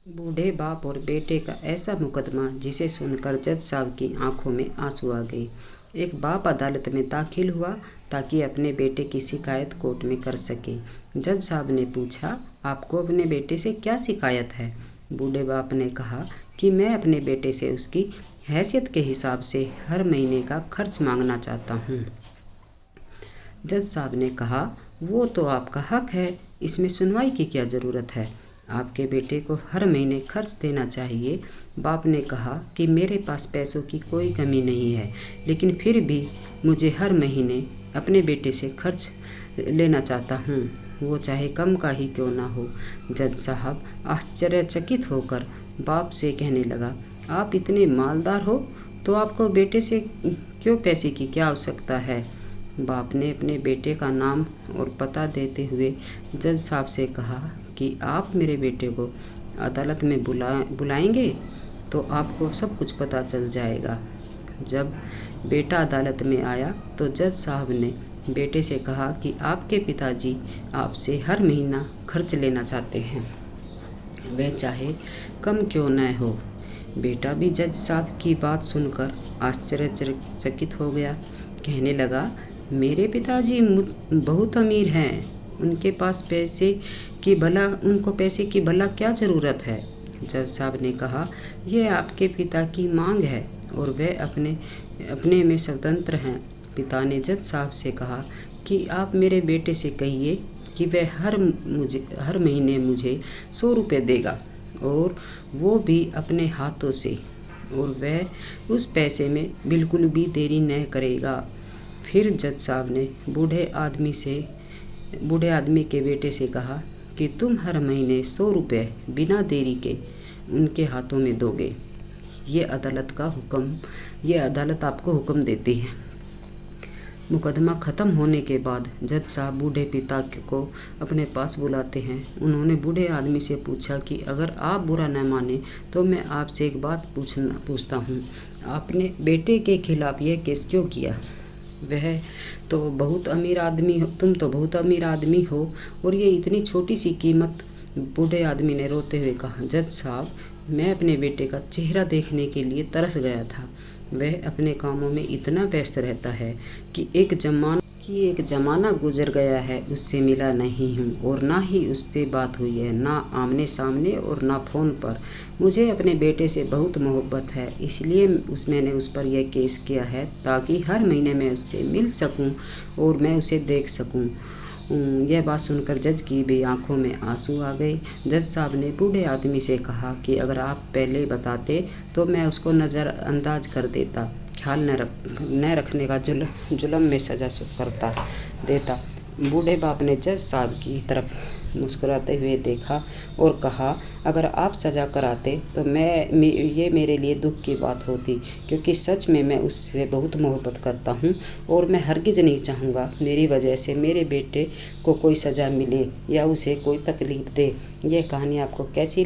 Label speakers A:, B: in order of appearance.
A: बूढ़े बाप और बेटे का ऐसा मुकदमा जिसे सुनकर जज साहब की आंखों में आंसू आ गए। एक बाप अदालत में दाखिल हुआ ताकि अपने बेटे की शिकायत कोर्ट में कर सके। जज साहब ने पूछा, आपको अपने बेटे से क्या शिकायत है? बूढ़े बाप ने कहा कि मैं अपने बेटे से उसकी हैसियत के हिसाब से हर महीने का खर्च मांगना चाहता हूँ। जज साहब ने कहा, वो तो आपका हक है, इसमें सुनवाई की क्या ज़रूरत है? आपके बेटे को हर महीने खर्च देना चाहिए। बाप ने कहा कि मेरे पास पैसों की कोई कमी नहीं है, लेकिन फिर भी मुझे हर महीने अपने बेटे से खर्च लेना चाहता हूँ, वो चाहे कम का ही क्यों ना हो। जज साहब आश्चर्यचकित होकर बाप से कहने लगा, आप इतने मालदार हो तो आपको बेटे से क्यों पैसे की क्या आवश्यकता है? बाप ने अपने बेटे का नाम और पता देते हुए जज साहब से कहा कि आप मेरे बेटे को अदालत में बुलाएंगे तो आपको सब कुछ पता चल जाएगा। जब बेटा अदालत में आया तो जज साहब ने बेटे से कहा कि आपके पिताजी आपसे हर महीना खर्च लेना चाहते हैं, वह चाहे कम क्यों न हो। बेटा भी जज साहब की बात सुनकर आश्चर्यचकित हो गया। कहने लगा, मेरे पिताजी बहुत अमीर हैं, उनको पैसे की भला क्या ज़रूरत है? जज साहब ने कहा, यह आपके पिता की मांग है और वह अपने में स्वतंत्र हैं। पिता ने जज साहब से कहा कि आप मेरे बेटे से कहिए कि वह हर महीने मुझे 100 रुपये देगा, और वो भी अपने हाथों से, और वह उस पैसे में बिल्कुल भी देरी न करेगा। फिर जज साहब ने बूढ़े आदमी के बेटे से कहा कि तुम हर महीने 100 रुपये बिना देरी के उनके हाथों में दोगे। ये अदालत आपको हुक्म देती है। मुकदमा ख़त्म होने के बाद जज साहब बूढ़े पिता को अपने पास बुलाते हैं। उन्होंने बूढ़े आदमी से पूछा कि अगर आप बुरा न माने तो मैं आपसे एक बात पूछता हूँ, आपने बेटे के खिलाफ़ यह केस क्यों किया? तुम तो बहुत अमीर आदमी हो और ये इतनी छोटी सी कीमत। बूढ़े आदमी ने रोते हुए कहा, जज साहब, मैं अपने बेटे का चेहरा देखने के लिए तरस गया था। वह अपने कामों में इतना व्यस्त रहता है कि एक ज़माना गुजर गया है, उससे मिला नहीं हूँ और ना ही उससे बात हुई है, ना आमने सामने और ना फ़ोन पर। मुझे अपने बेटे से बहुत मोहब्बत है, इसलिए मैंने उस पर यह केस किया है ताकि हर महीने मैं उससे मिल सकूं और मैं उसे देख सकूं। यह बात सुनकर जज की भी आंखों में आंसू आ गए। जज साहब ने बूढ़े आदमी से कहा कि अगर आप पहले बताते तो मैं उसको नज़रअंदाज कर देता, ख्याल न रखने का जुल्म में सज़ा करता देता। बूढ़े बाप ने जज साहब की तरफ मुस्कुराते हुए देखा और कहा, अगर आप सज़ा कराते तो ये मेरे लिए दुख की बात होती, क्योंकि सच में मैं उससे बहुत मोहब्बत करता हूँ और मैं हरगिज़ नहीं चाहूँगा मेरी वजह से मेरे बेटे को कोई सज़ा मिले या उसे कोई तकलीफ़ दे। यह कहानी आपको कैसी